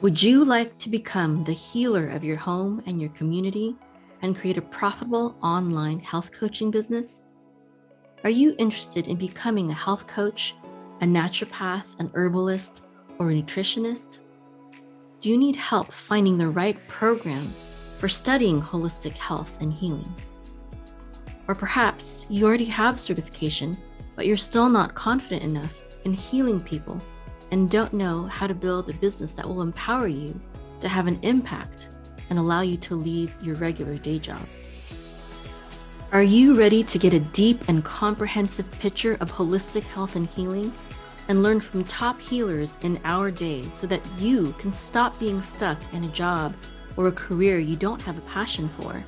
Would you like to become the healer of your home and your community and create a profitable online health coaching business? Are you interested in becoming a health coach, a naturopath, an herbalist, or a nutritionist? Do you need help finding the right program for studying holistic health and healing? Or perhaps you already have certification, but you're still not confident enough in healing people and don't know how to build a business that will empower you to have an impact and allow you to leave your regular day job. Are you ready to get a deep and comprehensive picture of holistic health and healing and learn from top healers in our day so that you can stop being stuck in a job or a career you don't have a passion for?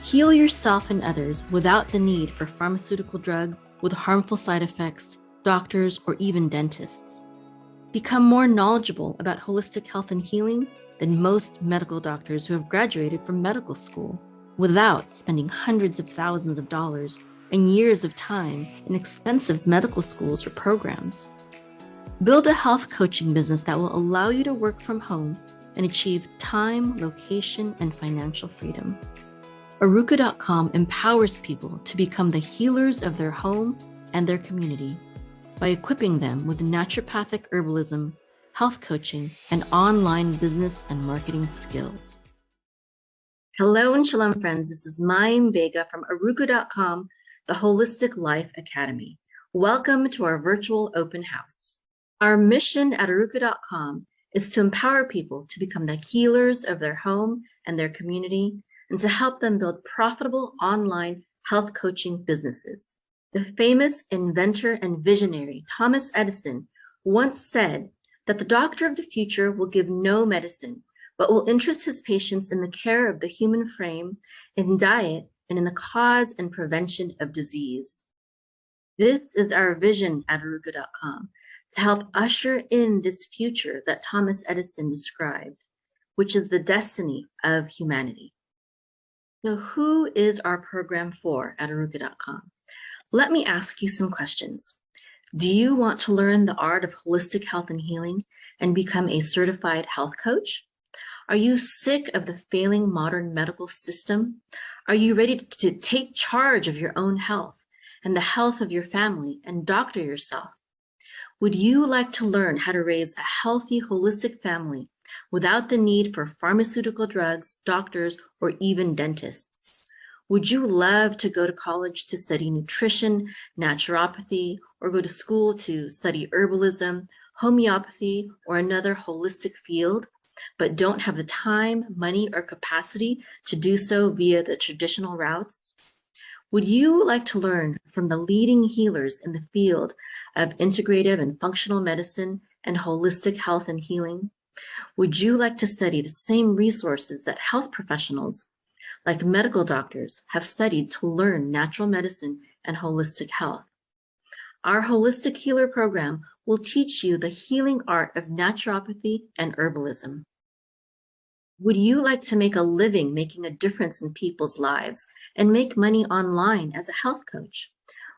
Heal yourself and others without the need for pharmaceutical drugs with harmful side effects, doctors, or even dentists. Become more knowledgeable about holistic health and healing than most medical doctors who have graduated from medical school without spending hundreds of thousands of dollars and years of time in expensive medical schools or programs. Build a health coaching business that will allow you to work from home and achieve time, location, and financial freedom. Aruka.com empowers people to become the healers of their home and their community by equipping them with naturopathic herbalism, health coaching, and online business and marketing skills. Hello and shalom, friends. This is Maim Vega from Aruka.com, the Holistic Life Academy. Welcome to our virtual open house. Our mission at Aruka.com is to empower people to become the healers of their home and their community and to help them build profitable online health coaching businesses. The famous inventor and visionary Thomas Edison once said that the doctor of the future will give no medicine, but will interest his patients in the care of the human frame, in diet, and in the cause and prevention of disease. This is our vision at Aruka.com, to help usher in this future that Thomas Edison described, which is the destiny of humanity. So who is our program for at Aruka.com? Let me ask you some questions. Do you want to learn the art of holistic health and healing and become a certified health coach? Are you sick of the failing modern medical system? Are you ready to take charge of your own health and the health of your family and doctor yourself? Would you like to learn how to raise a healthy, holistic family without the need for pharmaceutical drugs, doctors, or even dentists? Would you love to go to college to study nutrition, naturopathy, or go to school to study herbalism, homeopathy, or another holistic field, but don't have the time, money, or capacity to do so via the traditional routes? Would you like to learn from the leading healers in the field of integrative and functional medicine and holistic health and healing? Would you like to study the same resources that health professionals like medical doctors have studied to learn natural medicine and holistic health? Our Holistic Healer program will teach you the healing art of naturopathy and herbalism. Would you like to make a living making a difference in people's lives and make money online as a health coach?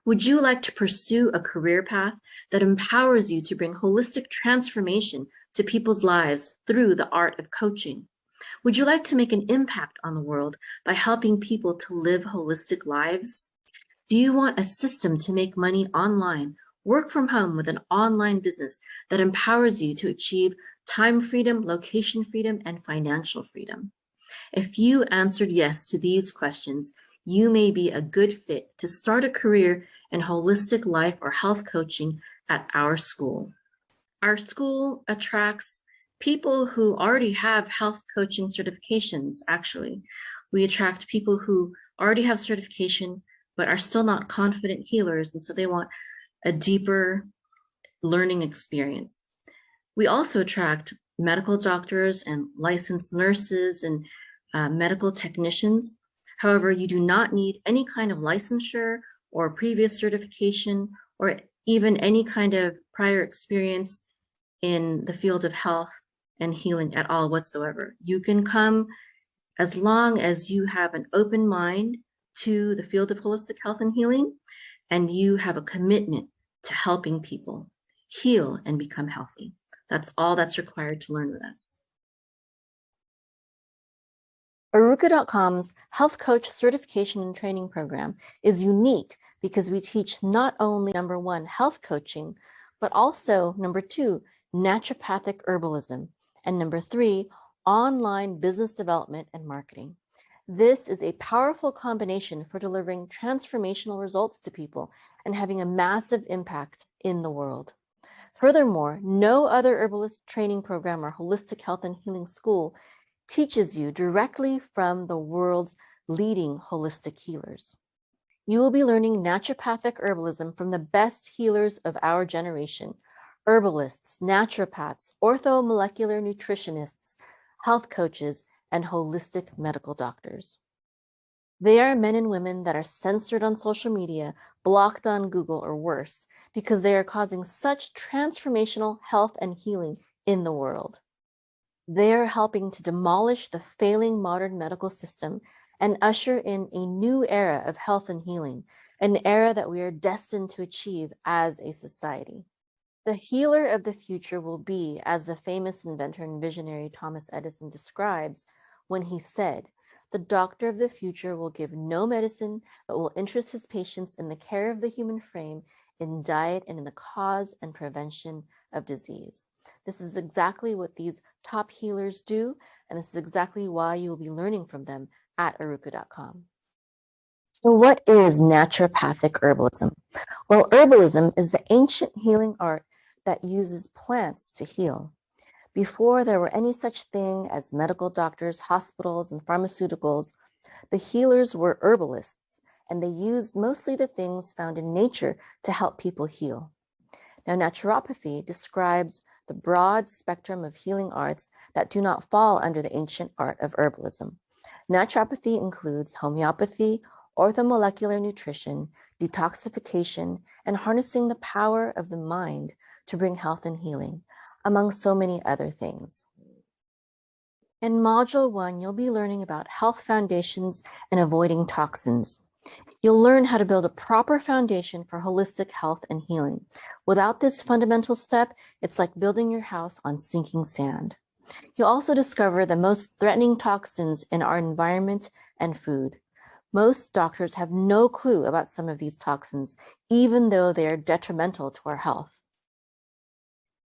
Would you like to pursue a career path that empowers you to bring holistic transformation to people's lives through the art of coaching? Would you like to make an impact on the world by helping people to live holistic lives? Do you want a system to make money online, work from home with an online business that empowers you to achieve time freedom, location freedom, and financial freedom? If you answered yes to these questions, you may be a good fit to start a career in holistic life or health coaching at our school. Our school attracts people who already have health coaching certifications, actually. We attract people who already have certification, but are still not confident healers, and so they want a deeper learning experience. We also attract medical doctors and licensed nurses and medical technicians. However, you do not need any kind of licensure or previous certification or even any kind of prior experience in the field of health and healing at all whatsoever. You can come as long as you have an open mind to the field of holistic health and healing, and you have a commitment to helping people heal and become healthy. That's all that's required to learn with us. Aruka.com's Health Coach Certification and Training Program is unique because we teach not only number one, health coaching, but also number two, naturopathic herbalism, and number three, online business development and marketing. This is a powerful combination for delivering transformational results to people and having a massive impact in the world. Furthermore, no other herbalist training program or holistic health and healing school teaches you directly from the world's leading holistic healers. You will be learning naturopathic herbalism from the best healers of our generation: herbalists, naturopaths, orthomolecular nutritionists, health coaches, and holistic medical doctors. They are men and women that are censored on social media, blocked on Google, or worse, because they are causing such transformational health and healing in the world. They are helping to demolish the failing modern medical system and usher in a new era of health and healing, an era that we are destined to achieve as a society. The healer of the future will be, as the famous inventor and visionary Thomas Edison describes when he said, "The doctor of the future will give no medicine, but will interest his patients in the care of the human frame, in diet, and in the cause and prevention of disease." This is exactly what these top healers do, and this is exactly why you will be learning from them at Aruka.com. So what is naturopathic herbalism? Well, herbalism is the ancient healing art that uses plants to heal. Before there were any such thing as medical doctors, hospitals, and pharmaceuticals, the healers were herbalists, and they used mostly the things found in nature to help people heal. Now, naturopathy describes the broad spectrum of healing arts that do not fall under the ancient art of herbalism. Naturopathy includes homeopathy, orthomolecular nutrition, detoxification, and harnessing the power of the mind to bring health and healing, among so many other things. In Module 1, you'll be learning about health foundations and avoiding toxins. You'll learn how to build a proper foundation for holistic health and healing. Without this fundamental step, it's like building your house on sinking sand. You'll also discover the most threatening toxins in our environment and food. Most doctors have no clue about some of these toxins, even though they are detrimental to our health.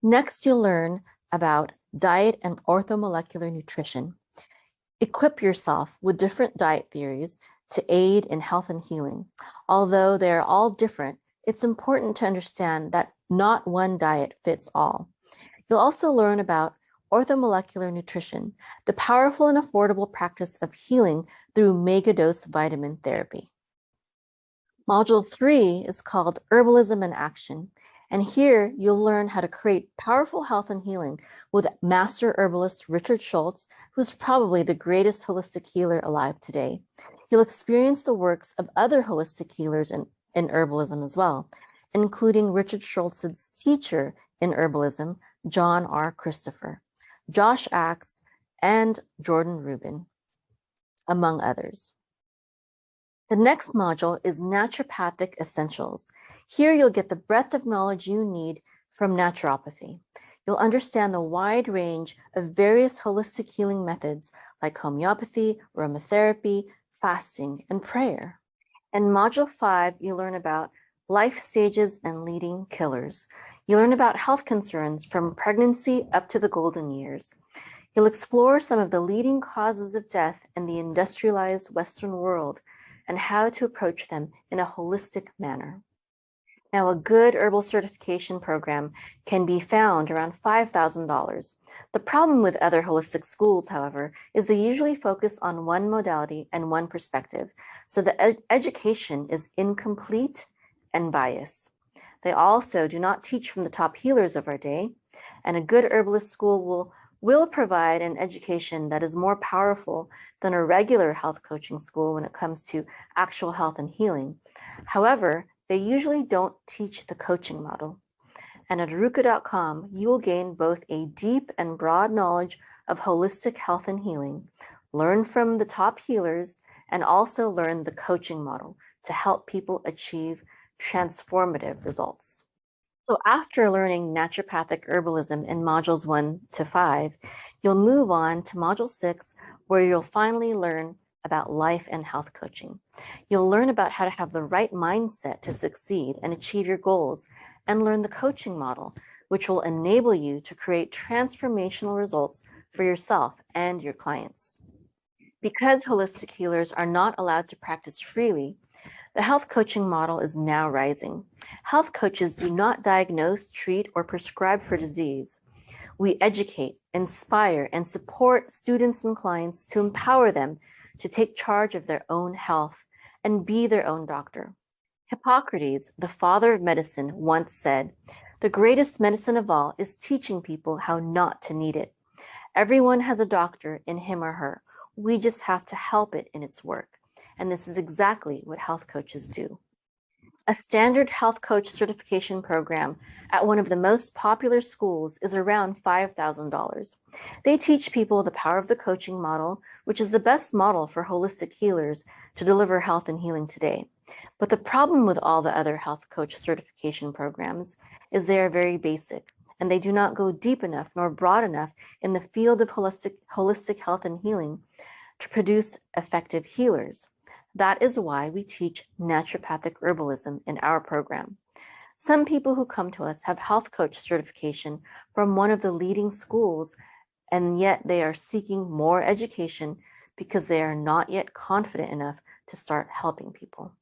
Next, you'll learn about diet and orthomolecular nutrition. Equip yourself with different diet theories to aid in health and healing. Although they are all different, it's important to understand that not one diet fits all. You'll also learn about orthomolecular nutrition, the powerful and affordable practice of healing through megadose vitamin therapy. Module 3 is called Herbalism in Action, and here you'll learn how to create powerful health and healing with master herbalist Richard Schultz, who's probably the greatest holistic healer alive today. You'll experience the works of other holistic healers in herbalism as well, including Richard Schultz's teacher in herbalism, John R. Christopher, Josh Axe, and Jordan Rubin, among others. The next module is Naturopathic Essentials. Here you'll get the breadth of knowledge you need from naturopathy. You'll understand the wide range of various holistic healing methods like homeopathy, aromatherapy, fasting, and prayer. In Module 5, you learn about life stages and leading killers. You learn about health concerns from pregnancy up to the golden years. You'll explore some of the leading causes of death in the industrialized Western world and how to approach them in a holistic manner. Now, a good herbal certification program can be found around $5,000. The problem with other holistic schools, however, is they usually focus on one modality and one perspective, so the education is incomplete and biased. They also do not teach from the top healers of our day, and a good herbalist school will provide an education that is more powerful than a regular health coaching school when it comes to actual health and healing. However, they usually don't teach the coaching model. And at Aruka.com, you will gain both a deep and broad knowledge of holistic health and healing, learn from the top healers, and also learn the coaching model to help people achieve transformative results. So after learning naturopathic herbalism in modules 1 to 5, you'll move on to module 6, where you'll finally learn about life and health coaching. You'll learn about how to have the right mindset to succeed and achieve your goals, and learn the coaching model, which will enable you to create transformational results for yourself and your clients. Because holistic healers are not allowed to practice freely, the health coaching model is now rising. Health coaches do not diagnose, treat, or prescribe for disease. We educate, inspire, and support students and clients to empower them to take charge of their own health and be their own doctor. Hippocrates, the father of medicine, once said, "The greatest medicine of all is teaching people how not to need it." Everyone has a doctor in him or her. We just have to help it in its work. And this is exactly what health coaches do. A standard health coach certification program at one of the most popular schools is around $5,000. They teach people the power of the coaching model, which is the best model for holistic healers to deliver health and healing today. But the problem with all the other health coach certification programs is they are very basic, and they do not go deep enough nor broad enough in the field of holistic health and healing to produce effective healers. That is why we teach naturopathic herbalism in our program. Some people who come to us have health coach certification from one of the leading schools, and yet they are seeking more education because they are not yet confident enough to start helping people.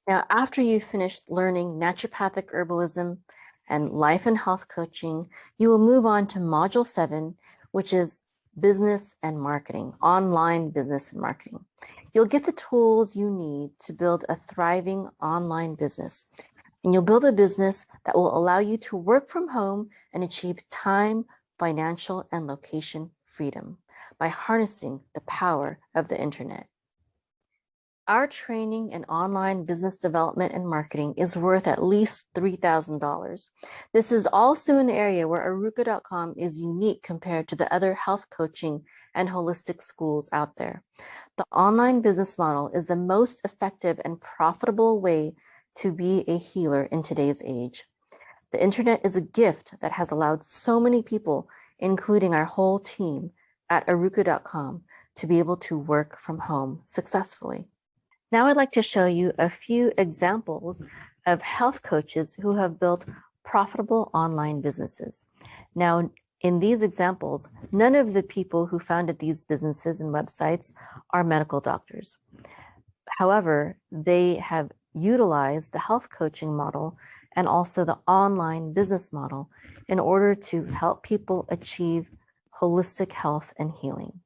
Now, after you've finished learning naturopathic herbalism and life and health coaching, you will move on to Module 7, which is business and marketing, online business and marketing. You'll get the tools you need to build a thriving online business. And you'll build a business that will allow you to work from home and achieve time, financial, and location freedom by harnessing the power of the internet. Our training in online business development and marketing is worth at least $3,000. This is also an area where Aruka.com is unique compared to the other health coaching and holistic schools out there. The online business model is the most effective and profitable way to be a healer in today's age. The internet is a gift that has allowed so many people, including our whole team at Aruka.com, to be able to work from home successfully. Now I'd like to show you a few examples of health coaches who have built profitable online businesses. Now, in these examples, none of the people who founded these businesses and websites are medical doctors. However, they have utilized the health coaching model and also the online business model in order to help people achieve holistic health and healing.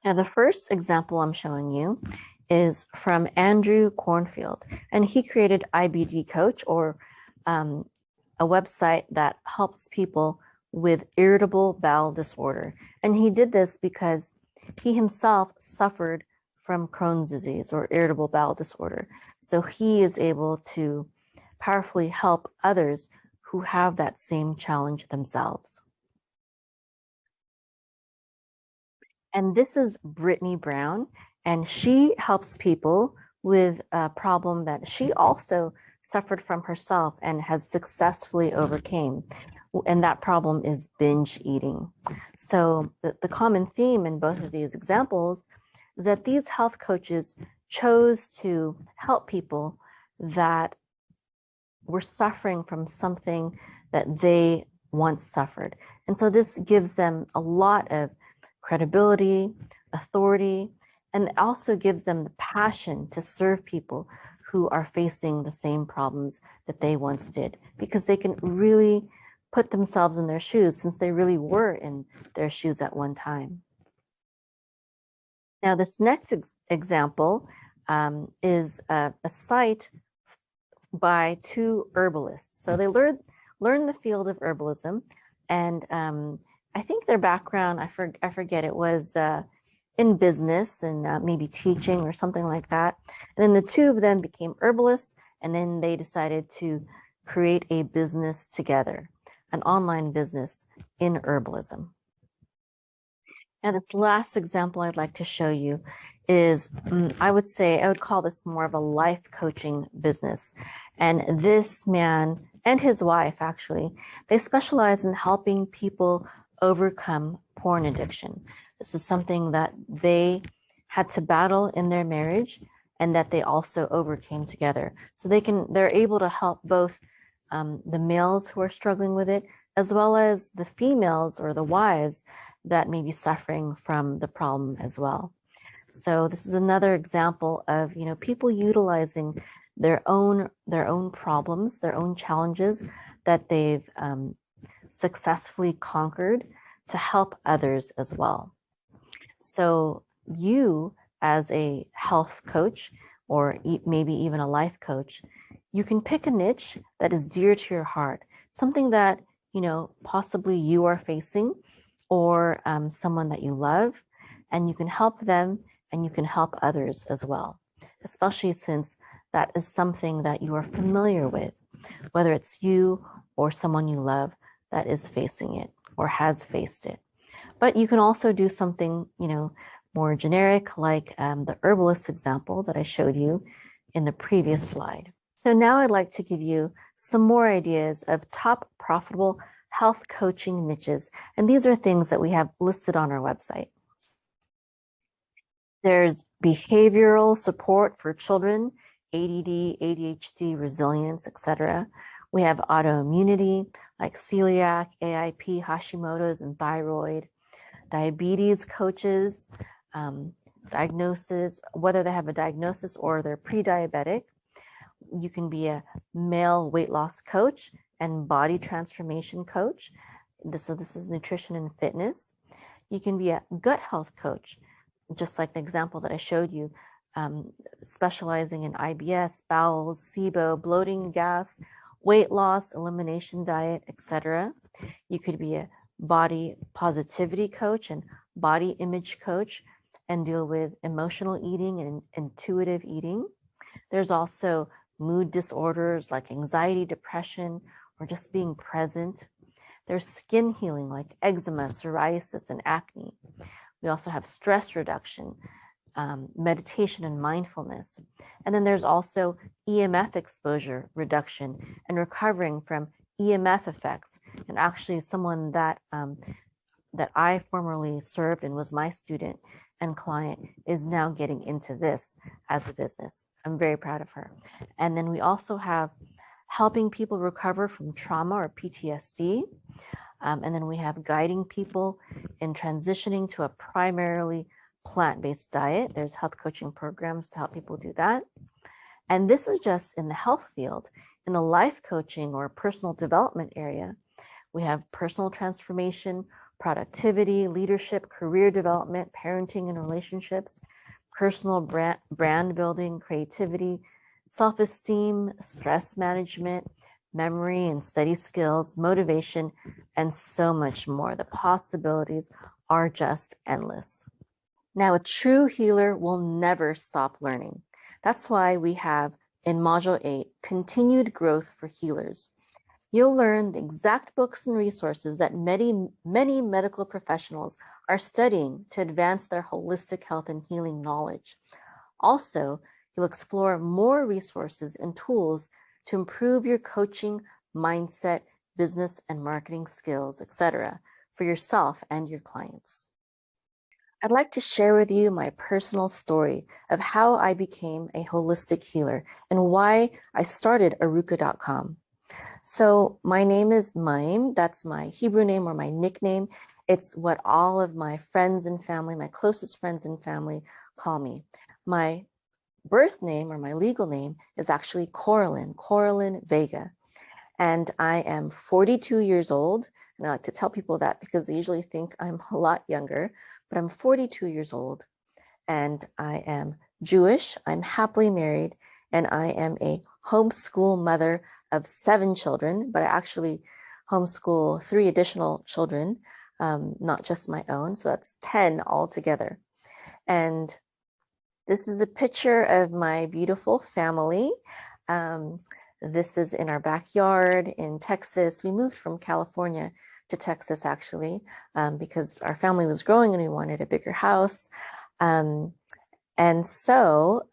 Now, the first example I'm showing you is from Andrew Cornfield, and he created IBD Coach, or a website that helps people with irritable bowel disorder. And he did this because he himself suffered from Crohn's disease or irritable bowel disorder. So he is able to powerfully help others who have that same challenge themselves. And this is Brittany Brown, and she helps people with a problem that she also suffered from herself and has successfully overcame. And that problem is binge eating. So the common theme in both of these examples is that these health coaches chose to help people that were suffering from something that they once suffered. And so this gives them a lot of credibility, authority, and it also gives them the passion to serve people who are facing the same problems that they once did, because they can really put themselves in their shoes, since they really were in their shoes at one time. Now, this next example is a site by two herbalists. So they learned the field of herbalism, and I think their background, I forget, it was in business and maybe teaching or something like that. And then the two of them became herbalists, and then they decided to create a business together, an online business in herbalism. Now, this last example I'd like to show you is, I would call this more of a life coaching business. And this man and his wife, actually, they specialize in helping people overcome porn addiction. This is something that they had to battle in their marriage and that they also overcame together. So they're able to help both the males who are struggling with it, as well as the females or the wives that may be suffering from the problem as well. So this is another example of, people utilizing their own problems, their own challenges that they've successfully conquered to help others as well. So you, as a health coach, or maybe even a life coach, you can pick a niche that is dear to your heart, something that, possibly you are facing, or someone that you love, and you can help them and you can help others as well, especially since that is something that you are familiar with, whether it's you or someone you love that is facing it or has faced it. But you can also do something, more generic, like the herbalist example that I showed you in the previous slide. So now I'd like to give you some more ideas of top profitable health coaching niches. And these are things that we have listed on our website. There's behavioral support for children, ADD, ADHD, resilience, etc. We have autoimmunity like celiac, AIP, Hashimoto's, and thyroid. Diabetes coaches, diagnosis, whether they have a diagnosis or they're pre-diabetic. You can be a male weight loss coach and body transformation coach. So this is nutrition and fitness. You can be a gut health coach, just like the example that I showed you, specializing in IBS, bowels, SIBO, bloating, gas, weight loss, elimination diet, etc. You could be a body positivity coach and body image coach and deal with emotional eating and intuitive eating. There's also mood disorders like anxiety, depression, or just being present. There's skin healing like eczema, psoriasis, and acne. We also have stress reduction, meditation and mindfulness. And then there's also EMF exposure reduction and recovering from EMF effects. And actually someone that I formerly served and was my student and client is now getting into this as a business. I'm very proud of her. And then we also have helping people recover from trauma or PTSD. And then we have guiding people in transitioning to a primarily plant-based diet. There's health coaching programs to help people do that. And this is just in the health field. In the life coaching or personal development area, we have personal transformation, productivity, leadership, career development, parenting and relationships, personal brand building, creativity, self-esteem, stress management, memory and study skills, motivation, and so much more. The possibilities are just endless. Now, a true healer will never stop learning. That's why we have in Module 8, Continued Growth for Healers. You'll learn the exact books and resources that many medical professionals are studying to advance their holistic health and healing knowledge. Also, you'll explore more resources and tools to improve your coaching, mindset, business and marketing skills, etc., for yourself and your clients. I'd like to share with you my personal story of how I became a holistic healer and why I started Aruka.com. So my name is Maim. That's my Hebrew name or my nickname. It's what all of my friends and family, my closest friends and family call me. My birth name or my legal name is actually Coraline Vega. And I am 42 years old. And I like to tell people that because they usually think I'm a lot younger, but I'm 42 years old and I am Jewish. I'm happily married and I am a homeschool mother of 7 children, but I actually homeschool 3 additional children, not just my own. So that's 10 altogether. And this is the picture of my beautiful family. This is in our backyard in Texas. We moved from California to Texas actually, because our family was growing and we wanted a bigger house. And so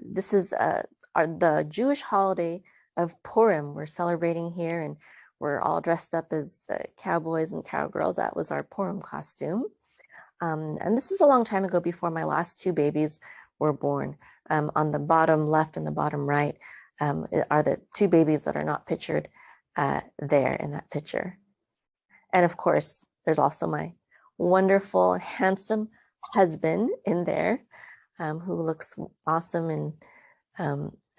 this is the Jewish holiday of Purim. We're celebrating here, and we're all dressed up as cowboys and cowgirls. That was our Purim costume. And this was a long time ago, before my last two babies were born. On the bottom left and the bottom right are the two babies that are not pictured there in that picture. And of course, there's also my wonderful, handsome husband in there, who looks awesome in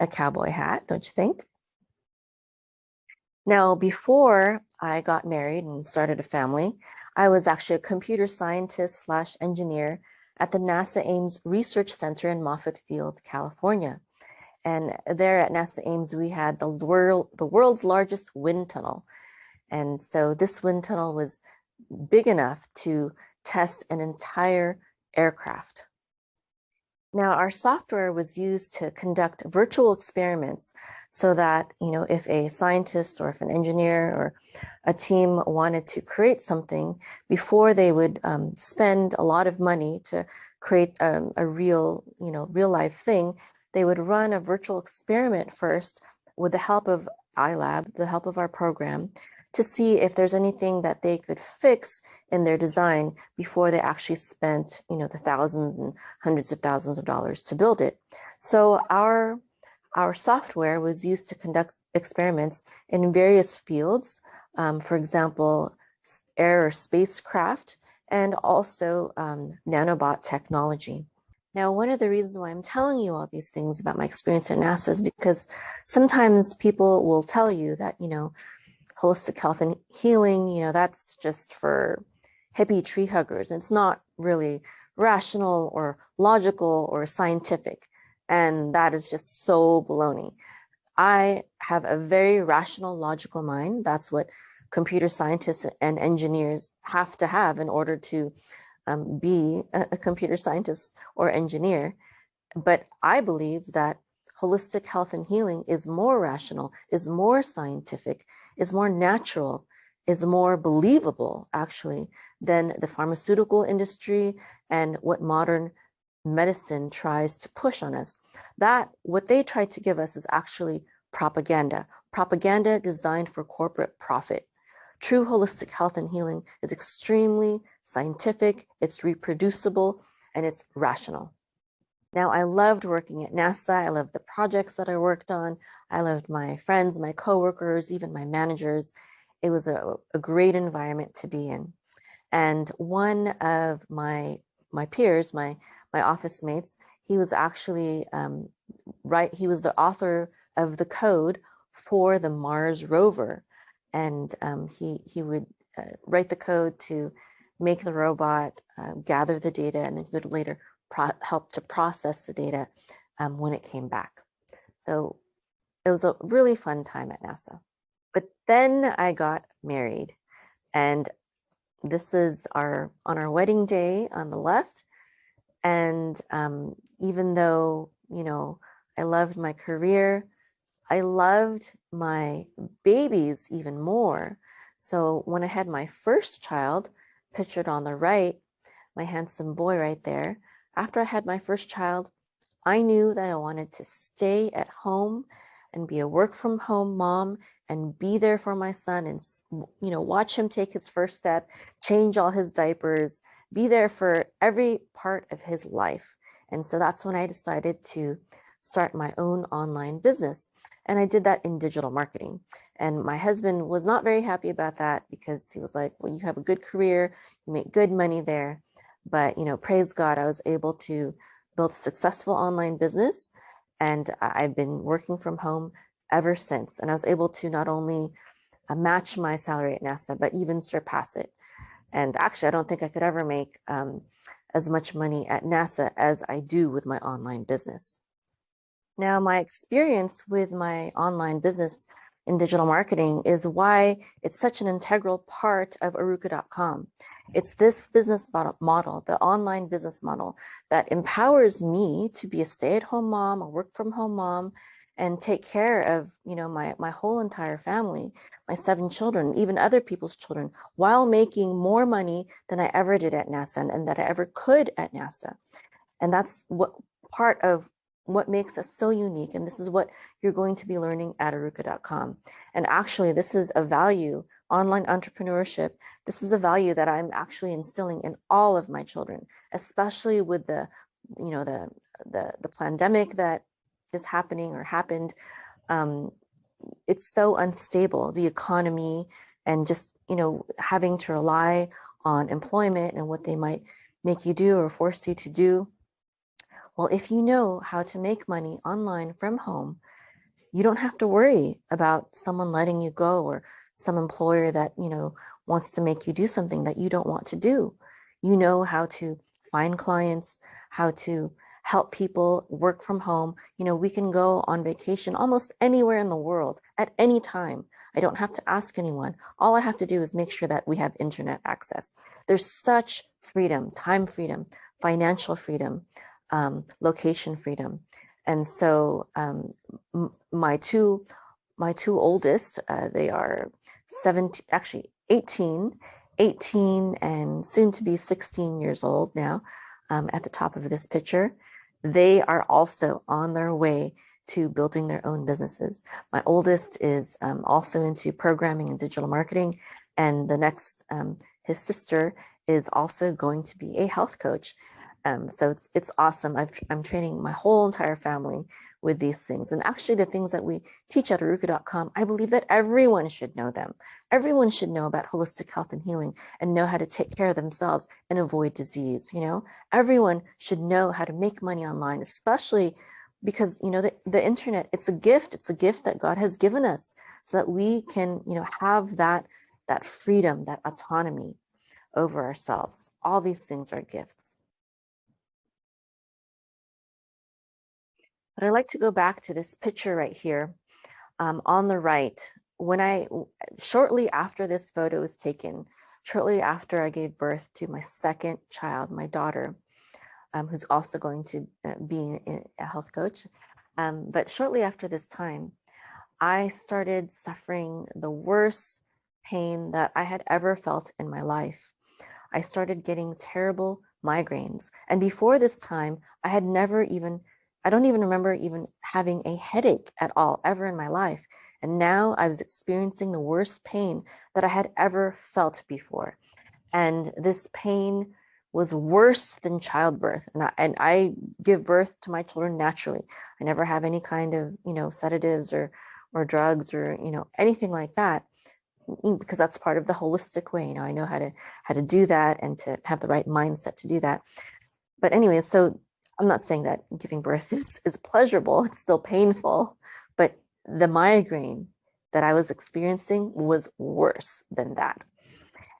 a cowboy hat, don't you think? Now, before I got married and started a family, I was actually a computer scientist / engineer at the NASA Ames Research Center in Moffett Field, California. And there at NASA Ames, we had the world's largest wind tunnel. And so this wind tunnel was big enough to test an entire aircraft. Now, our software was used to conduct virtual experiments so that, if a scientist or if an engineer or a team wanted to create something, before they would spend a lot of money to create a real life thing, they would run a virtual experiment first with the help of iLab, the help of our program, to see if there's anything that they could fix in their design before they actually spent, the thousands and hundreds of thousands of dollars to build it. So our software was used to conduct experiments in various fields, for example, air or spacecraft, and also nanobot technology. Now, one of the reasons why I'm telling you all these things about my experience at NASA is because sometimes people will tell you that, holistic health and healing, that's just for hippie tree huggers. It's not really rational or logical or scientific. And that is just so baloney. I have a very rational, logical mind. That's what computer scientists and engineers have to have in order to be a computer scientist or engineer. But I believe that holistic health and healing is more rational, is more scientific, is more natural, is more believable, actually, than the pharmaceutical industry and what modern medicine tries to push on us. That what they try to give us is actually propaganda designed for corporate profit. True holistic health and healing is extremely scientific, it's reproducible, and it's rational. Now, I loved working at NASA. I loved the projects that I worked on. I loved my friends, my coworkers, even my managers. It was a great environment to be in. And one of my peers, my office mates, he was actually he was the author of the code for the Mars rover. And he would write the code to make the robot, gather the data, and then he would later help to process the data when it came back. So it was a really fun time at NASA. But then I got married, and this is on our wedding day on the left. And even though, I loved my career, I loved my babies even more. So when I had my first child, pictured on the right, my handsome boy right there, after I had my first child, I knew that I wanted to stay at home and be a work from home mom and be there for my son and, watch him take his first step, change all his diapers, be there for every part of his life. And so that's when I decided to start my own online business. And I did that in digital marketing. And my husband was not very happy about that because he was like, well, you have a good career, you make good money there. But, praise God, I was able to build a successful online business. And I've been working from home ever since. And I was able to not only match my salary at NASA, but even surpass it. And actually, I don't think I could ever make as much money at NASA as I do with my online business. Now, my experience with my online business in digital marketing is why it's such an integral part of Aruka.com. It's this business model, the online business model, that empowers me to be a stay-at-home mom, a work-from-home mom, and take care of, my whole entire family, my 7 children, even other people's children, while making more money than I ever did at NASA and that I ever could at NASA. And that's what part of what makes us so unique. And this is what you're going to be learning at aruka.com. And actually, this is a value, online entrepreneurship. This is a value that I'm actually instilling in all of my children, especially with the pandemic that is happening or happened. It's so unstable, the economy, and just, having to rely on employment and what they might make you do or force you to do. Well, if you know how to make money online from home, you don't have to worry about someone letting you go or some employer that, wants to make you do something that you don't want to do. You know how to find clients, how to help people work from home. We can go on vacation almost anywhere in the world at any time. I don't have to ask anyone. All I have to do is make sure that we have internet access. There's such freedom, time freedom, financial freedom, location freedom. And so my two oldest, they are 17, actually 18 and soon to be 16 years old now, at the top of this picture. They are also on their way to building their own businesses. My oldest is also into programming and digital marketing. And the next, his sister is also going to be a health coach. So it's awesome. I'm training my whole entire family with these things. And actually the things that we teach at aruka.com, I believe that everyone should know them. Everyone should know about holistic health and healing and know how to take care of themselves and avoid disease. Everyone should know how to make money online, especially because, the internet, it's a gift. It's a gift that God has given us so that we can, have that freedom, that autonomy over ourselves. All these things are gifts. But I'd like to go back to this picture right here, on the right. Shortly after this photo was taken, shortly after I gave birth to my second child, my daughter, who's also going to be a health coach. But shortly after this time, I started suffering the worst pain that I had ever felt in my life. I started getting terrible migraines. And before this time, I don't even remember even having a headache at all, ever in my life. And now I was experiencing the worst pain that I had ever felt before. And this pain was worse than childbirth. And I give birth to my children naturally. I never have any kind of, sedatives or drugs or, anything like that, because that's part of the holistic way. I know how to do that and to have the right mindset to do that. But anyway, so I'm not saying that giving birth is pleasurable. It's still painful, but the migraine that I was experiencing was worse than that.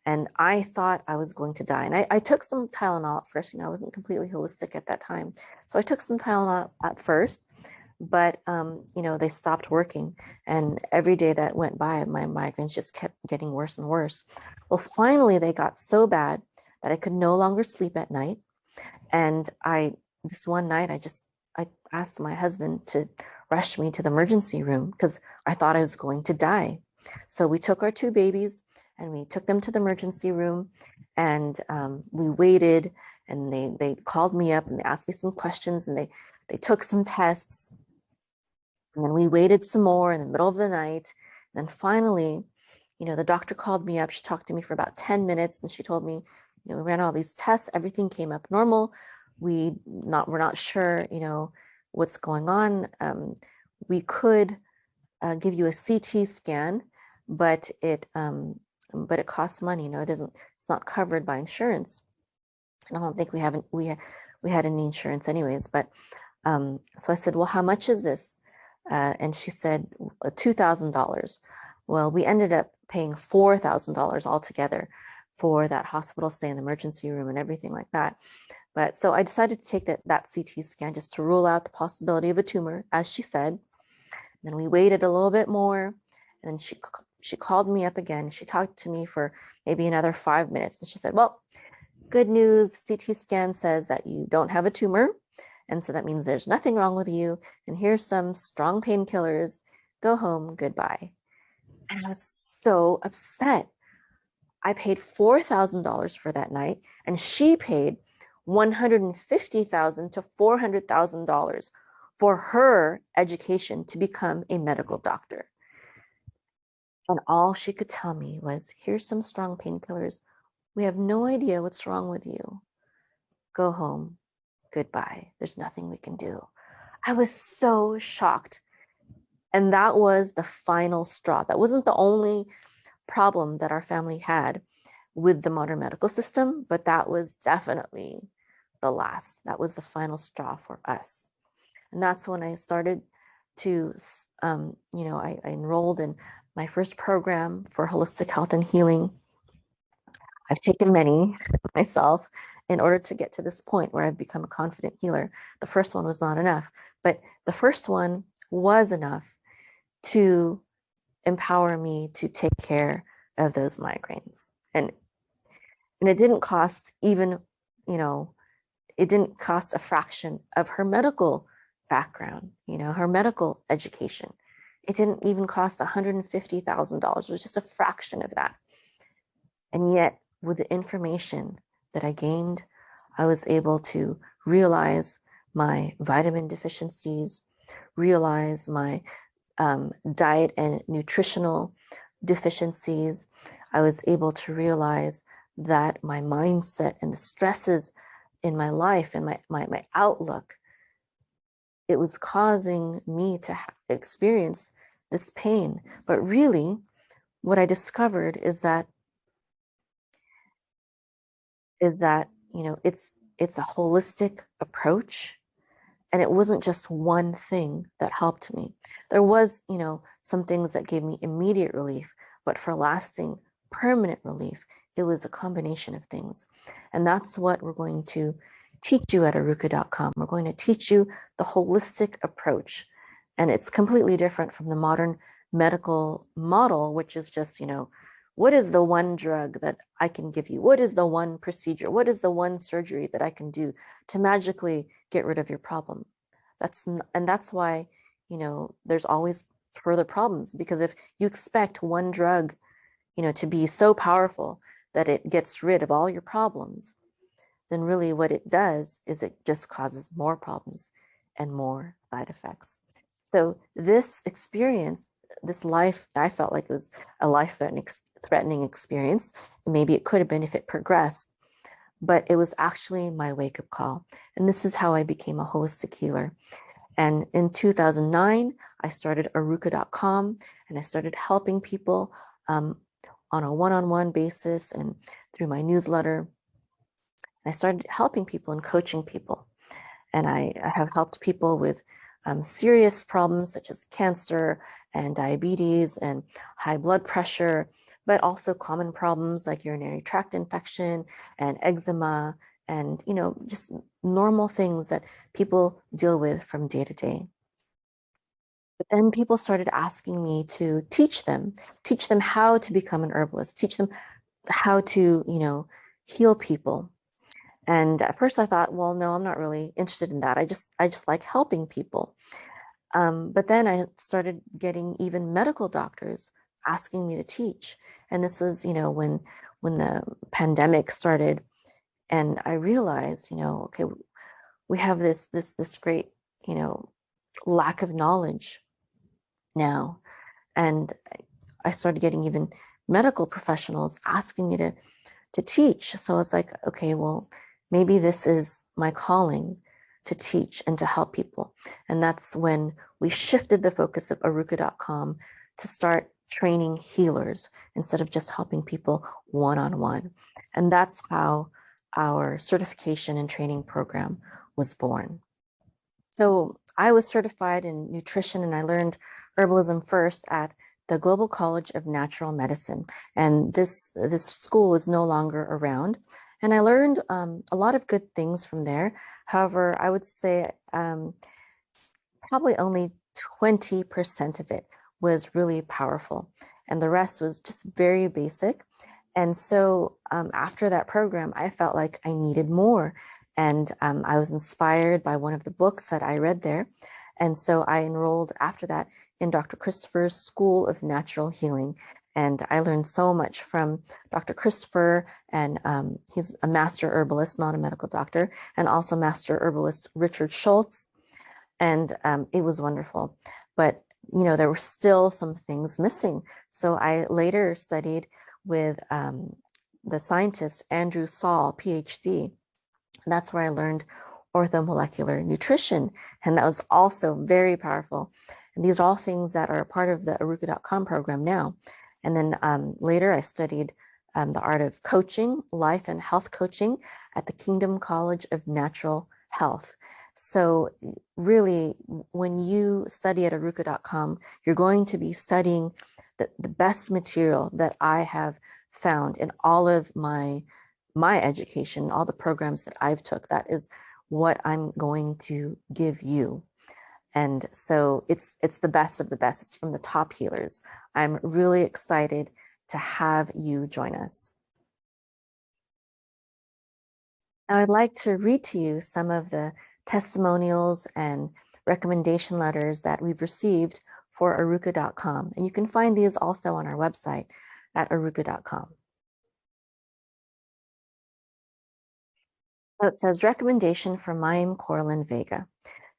And I thought I was going to die. And I took some Tylenol at first. I wasn't completely holistic at that time. So I took some Tylenol at first, but they stopped working. And every day that went by, my migraines just kept getting worse and worse. Well, finally, they got so bad that I could no longer sleep at night. And this one night, I asked my husband to rush me to the emergency room because I thought I was going to die. So we took our 2 babies and we took them to the emergency room, and we waited, and they called me up and they asked me some questions, and they took some tests, and then we waited some more in the middle of the night. And then finally, the doctor called me up. She talked to me for about 10 minutes, and she told me, we ran all these tests, everything came up normal. We're not sure, what's going on. We could give you a CT scan, but it costs money. It's not covered by insurance. And I don't think we had any insurance anyways. But so I said, well, how much is this? And she said $2,000. Well, we ended up paying $4,000 altogether for that hospital stay in the emergency room and everything like that. But so I decided to take that CT scan just to rule out the possibility of a tumor, as she said. And then we waited a little bit more, and then she called me up again. She talked to me for maybe another 5 minutes, and she said, well, good news, CT scan says that you don't have a tumor, And so that means there's nothing wrong with you. And here's some strong painkillers. Go home. Goodbye. And I was so upset. I paid $4,000 for that night, and she paid $150,000 to $400,000 for her education to become a medical doctor. And all she could tell me was, here's some strong painkillers. We have no idea what's wrong with you. Go home. Goodbye. There's nothing we can do. I was so shocked. And that was the final straw. That wasn't the only problem that our family had with the modern medical system, but that was definitely the last. That was the final straw for us. And that's when I started to, I enrolled in my first program for holistic health and healing. I've taken many myself in order to get to this point where I've become a confident healer. The first one was not enough, but the first one was enough to empower me to take care of those migraines. And it didn't cost even, it didn't cost a fraction of her medical background, her medical education. It didn't even cost $150,000. It was just a fraction of that. And yet, with the information that I gained, I was able to realize my vitamin deficiencies, realize my diet and nutritional deficiencies. I was able to realize that my mindset and the stresses in my life and my outlook, it was causing me to experience this pain. But really, what I discovered is that it's a holistic approach, and it wasn't just one thing that helped me. There was, some things that gave me immediate relief, but for lasting, permanent relief, it was a combination of things. And that's what we're going to teach you at Aruka.com. We're going to teach you the holistic approach. And it's completely different from the modern medical model, which is just, what is the one drug that I can give you? What is the one procedure? What is the one surgery that I can do to magically get rid of your problem? That's why, there's always further problems, because if you expect one drug, to be so powerful that it gets rid of all your problems, then really what it does is it just causes more problems and more side effects. So this experience, this life, I felt like it was a life-threatening experience. Maybe it could have been if it progressed, but it was actually my wake-up call. And this is how I became a holistic healer. And in 2009, I started Aruka.com, and I started helping people on a one-on-one basis and through my newsletter. I started helping people and coaching people. And I have helped people with serious problems such as cancer and diabetes and high blood pressure, but also common problems like urinary tract infection and eczema and, just normal things that people deal with from day to day. But then people started asking me to teach them how to become an herbalist, teach them how to, heal people. And at first I thought, well, no, I'm not really interested in that. I just like helping people. But then I started getting even medical doctors asking me to teach. And this was, when the pandemic started, and I realized, okay, we have this great, lack of knowledge now. And I started getting even medical professionals asking me to teach. So it's like, okay, well, maybe this is my calling, to teach and to help people. And that's when we shifted the focus of Aruka.com to start training healers instead of just helping people one-on-one. And that's how our certification and training program was born. So I was certified in nutrition, and I learned herbalism first at the Global College of Natural Medicine. And this school is no longer around. And I learned a lot of good things from there. However, I would say probably only 20% of it was really powerful. And the rest was just very basic. And so after that program, I felt like I needed more. And I was inspired by one of the books that I read there. And so I enrolled after that in Dr. Christopher's School of Natural Healing. And I learned so much from Dr. Christopher, and he's a master herbalist, not a medical doctor, and also master herbalist Richard Schultz. And it was wonderful. But, there were still some things missing. So I later studied with the scientist Andrew Saul, PhD. And that's where I learned orthomolecular nutrition. And that was also very powerful. And these are all things that are a part of the Aruka.com program now. And then later I studied the art of coaching, life and health coaching at the Kingdom College of Natural Health. So really, when you study at Aruka.com, you're going to be studying the best material that I have found in all of my education, all the programs that I've took. That is what I'm going to give you. And so it's the best of the best. It's from the top healers. I'm really excited to have you join us. Now I'd like to read to you some of the testimonials and recommendation letters that we've received for Aruka.com. And you can find these also on our website at Aruka.com. So it says, recommendation for Mayim Corlin Vega.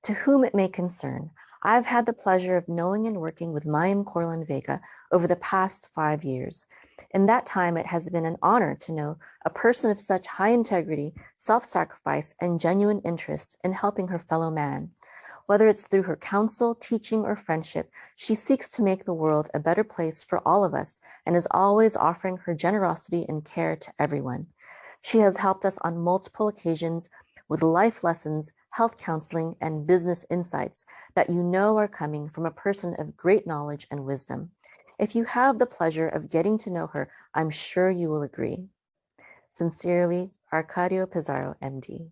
To whom it may concern, I've had the pleasure of knowing and working with Mayim Corlin Vega over the past 5 years. In that time, it has been an honor to know a person of such high integrity, self-sacrifice, and genuine interest in helping her fellow man. Whether it's through her counsel, teaching, or friendship, she seeks to make the world a better place for all of us and is always offering her generosity and care to everyone. She has helped us on multiple occasions with life lessons, health counseling, and business insights that you know are coming from a person of great knowledge and wisdom. If you have the pleasure of getting to know her, I'm sure you will agree. Sincerely, Arcadio Pizarro, MD.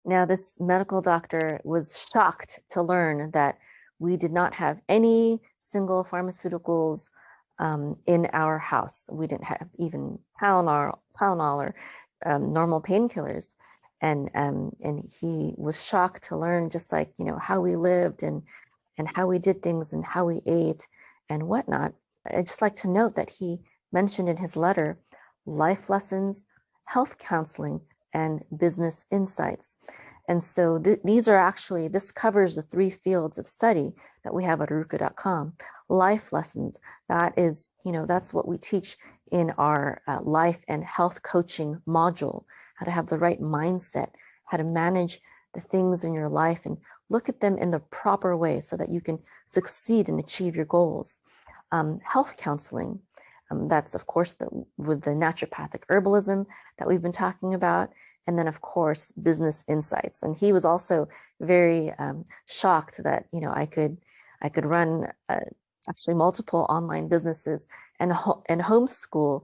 Now, this medical doctor was shocked to learn that we did not have any single pharmaceuticals in our house. We didn't have even Tylenol or normal painkillers. And he was shocked to learn just like, how we lived and how we did things and how we ate and whatnot. I'd just like to note that he mentioned in his letter life lessons, health counseling, and business insights. And so these are actually, this covers the 3 fields of study that we have at Aruka.com. Life lessons, that is, that's what we teach in our life and health coaching module, how to have the right mindset, how to manage the things in your life and look at them in the proper way so that you can succeed and achieve your goals. Health counseling, that's of course with the naturopathic herbalism that we've been talking about. And then of course, business insights. And he was also very shocked that, I could run actually multiple online businesses and homeschool,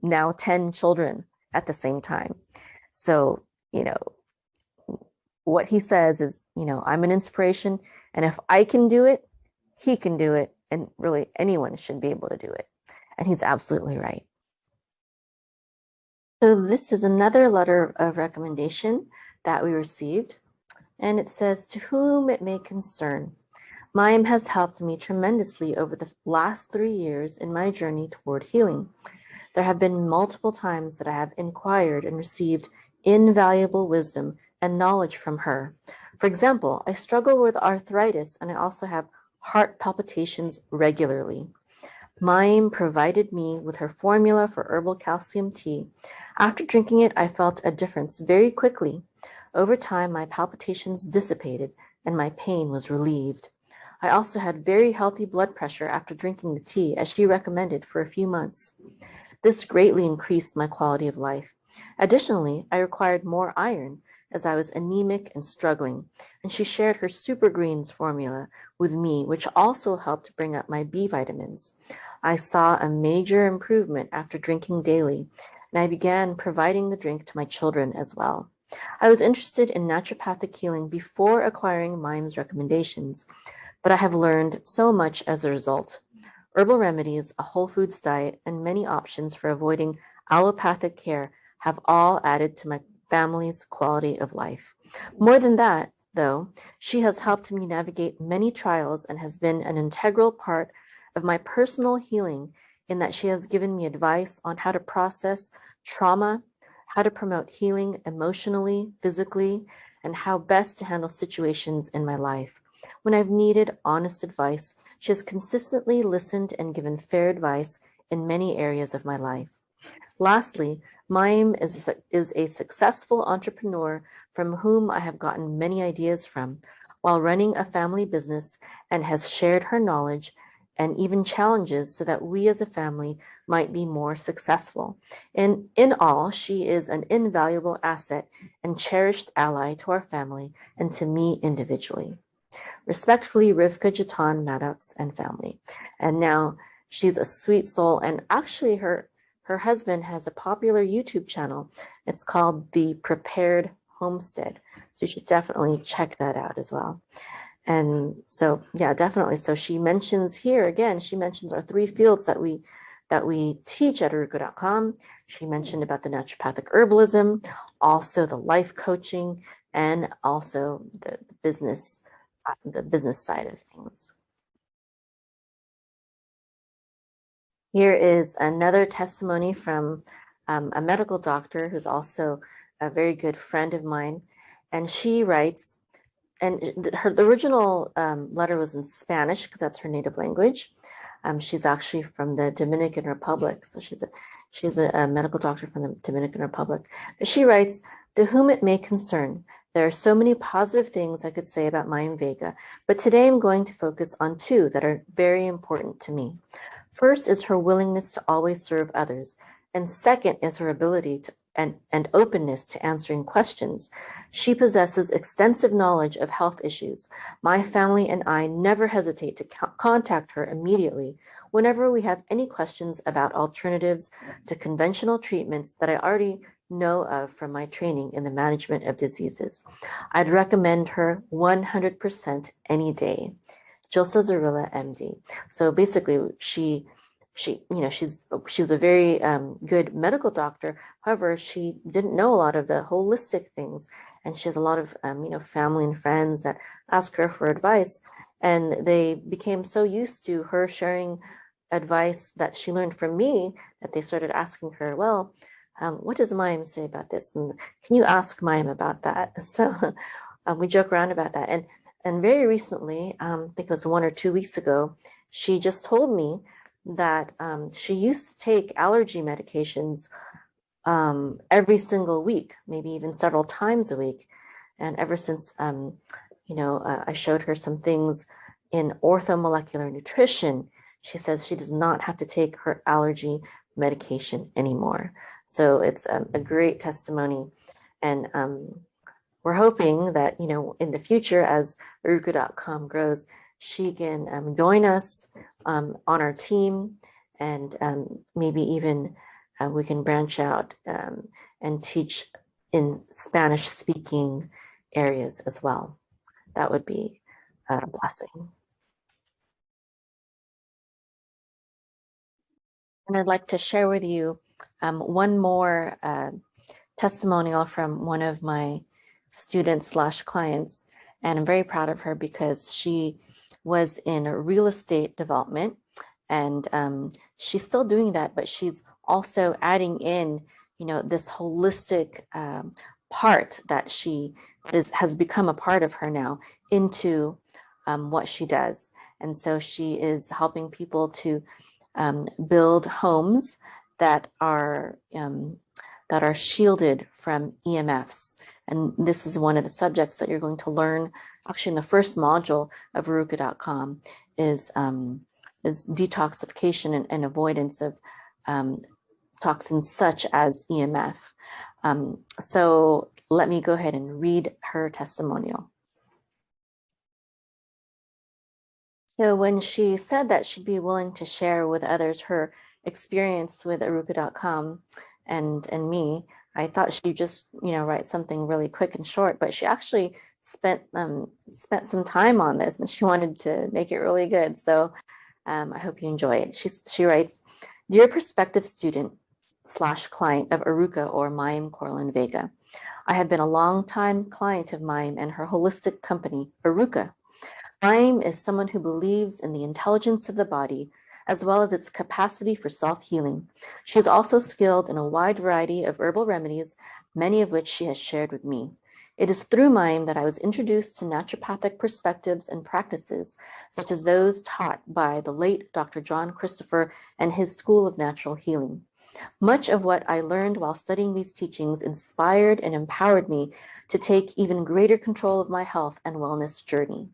now 10 children at the same time. So, what he says is, I'm an inspiration, and if I can do it, he can do it, and really anyone should be able to do it. And he's absolutely right. So this is another letter of recommendation that we received, and it says, to whom it may concern, Mayim has helped me tremendously over the last 3 years in my journey toward healing. There have been multiple times that I have inquired and received invaluable wisdom and knowledge from her. For example, I struggle with arthritis and I also have heart palpitations regularly. Mayim provided me with her formula for herbal calcium tea. After drinking it, I felt a difference very quickly. Over time, my palpitations dissipated and my pain was relieved. I also had very healthy blood pressure after drinking the tea, as she recommended, for a few months. This greatly increased my quality of life. Additionally, I required more iron as I was anemic and struggling, and she shared her Super Greens formula with me, which also helped bring up my B vitamins. I saw a major improvement after drinking daily, and I began providing the drink to my children as well. I was interested in naturopathic healing before acquiring Mime's recommendations, but I have learned so much as a result. Herbal remedies, a whole foods diet, and many options for avoiding allopathic care have all added to my family's quality of life. More than that, though, she has helped me navigate many trials and has been an integral part of my personal healing in that she has given me advice on how to process trauma, how to promote healing emotionally, physically, and how best to handle situations in my life. When I've needed honest advice, she has consistently listened and given fair advice in many areas of my life. Lastly, Mime is a successful entrepreneur from whom I have gotten many ideas from while running a family business, and has shared her knowledge and even challenges so that we as a family might be more successful. In all, she is an invaluable asset and cherished ally to our family and to me individually. Respectfully, Rivka Jatan Maddox and family. And now she's a sweet soul, and actually her husband has a popular YouTube channel. It's called The Prepared Homestead. So you should definitely check that out as well. And so, yeah, definitely. So she mentions here, again, she mentions our 3 fields that we teach at Aruka.com. She mentioned about the naturopathic herbalism, also the life coaching, and also the business side of things. Here is another testimony from a medical doctor who's also a very good friend of mine. And she writes, and the original letter was in Spanish because that's her native language. She's actually from the Dominican Republic. So she's a medical doctor from the Dominican Republic. But she writes, to whom it may concern, there are so many positive things I could say about Mime Vega, but today I'm going to focus on 2 that are very important to me. First is her willingness to always serve others, and second is her ability to and openness to answering questions. She possesses extensive knowledge of health issues. My family and I never hesitate to contact her immediately whenever we have any questions about alternatives to conventional treatments that I already know of from my training in the management of diseases. I'd recommend her 100% any day. Jilsa Zarilla, MD. So basically, she was a very good medical doctor. However, she didn't know a lot of the holistic things, and she has a lot of family and friends that ask her for advice, and they became so used to her sharing advice that she learned from me that they started asking her, well, what does Mime say about this? And can you ask Mime about that? So we joke around about that. And very recently, I think it was 1 or 2 weeks ago, she just told me that she used to take allergy medications every single week, maybe even several times a week. And ever since, I showed her some things in orthomolecular nutrition, she says she does not have to take her allergy medication anymore. So it's a great testimony. And we're hoping that, in the future, as Aruka.com grows, she can join us on our team, and maybe even we can branch out and teach in Spanish-speaking areas as well. That would be a blessing. And I'd like to share with you one more testimonial from one of my students/clients, and I'm very proud of her because she was in real estate development, and she's still doing that, but she's also adding in, this holistic part that has become a part of her now into what she does. And so she is helping people to build homes that are shielded from EMFs. And this is one of the subjects that you're going to learn actually in the first module of Aruka.com is detoxification and avoidance of toxins such as EMF. So let me go ahead and read her testimonial. So when she said that she'd be willing to share with others her experience with Aruka.com, and me. I thought she'd just, write something really quick and short, but she actually spent some time on this, and she wanted to make it really good. So I hope you enjoy it. She writes, "Dear prospective student / client of Aruka or Mime Corlin Vega, I have been a long-time client of Mime and her holistic company, Aruka. Mime is someone who believes in the intelligence of the body as well as its capacity for self-healing. She is also skilled in a wide variety of herbal remedies, many of which she has shared with me. It is through Mime that I was introduced to naturopathic perspectives and practices, such as those taught by the late Dr. John Christopher and his School of Natural Healing. Much of what I learned while studying these teachings inspired and empowered me to take even greater control of my health and wellness journey.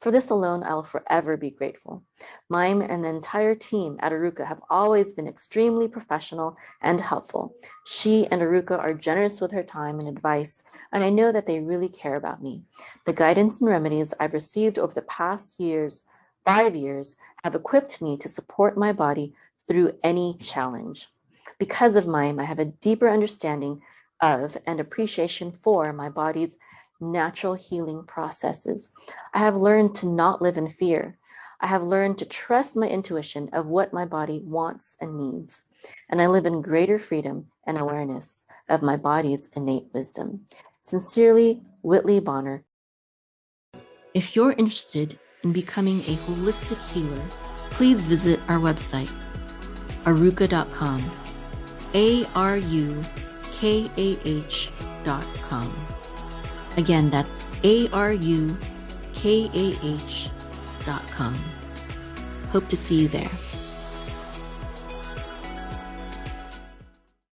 For this alone, I'll forever be grateful. Mime and the entire team at Aruka have always been extremely professional and helpful. She and Aruka are generous with her time and advice, and I know that they really care about me. The guidance and remedies I've received over the past 5 years, have equipped me to support my body through any challenge. Because of Mime, I have a deeper understanding of and appreciation for my body's natural healing processes. I have learned to not live in fear. I have learned to trust my intuition of what my body wants and needs. And I live in greater freedom and awareness of my body's innate wisdom. Sincerely, Whitley Bonner." If you're interested in becoming a holistic healer, please visit our website, aruka.com, ARUKAH.com. Again, that's ARUKAH.com. Hope to see you there.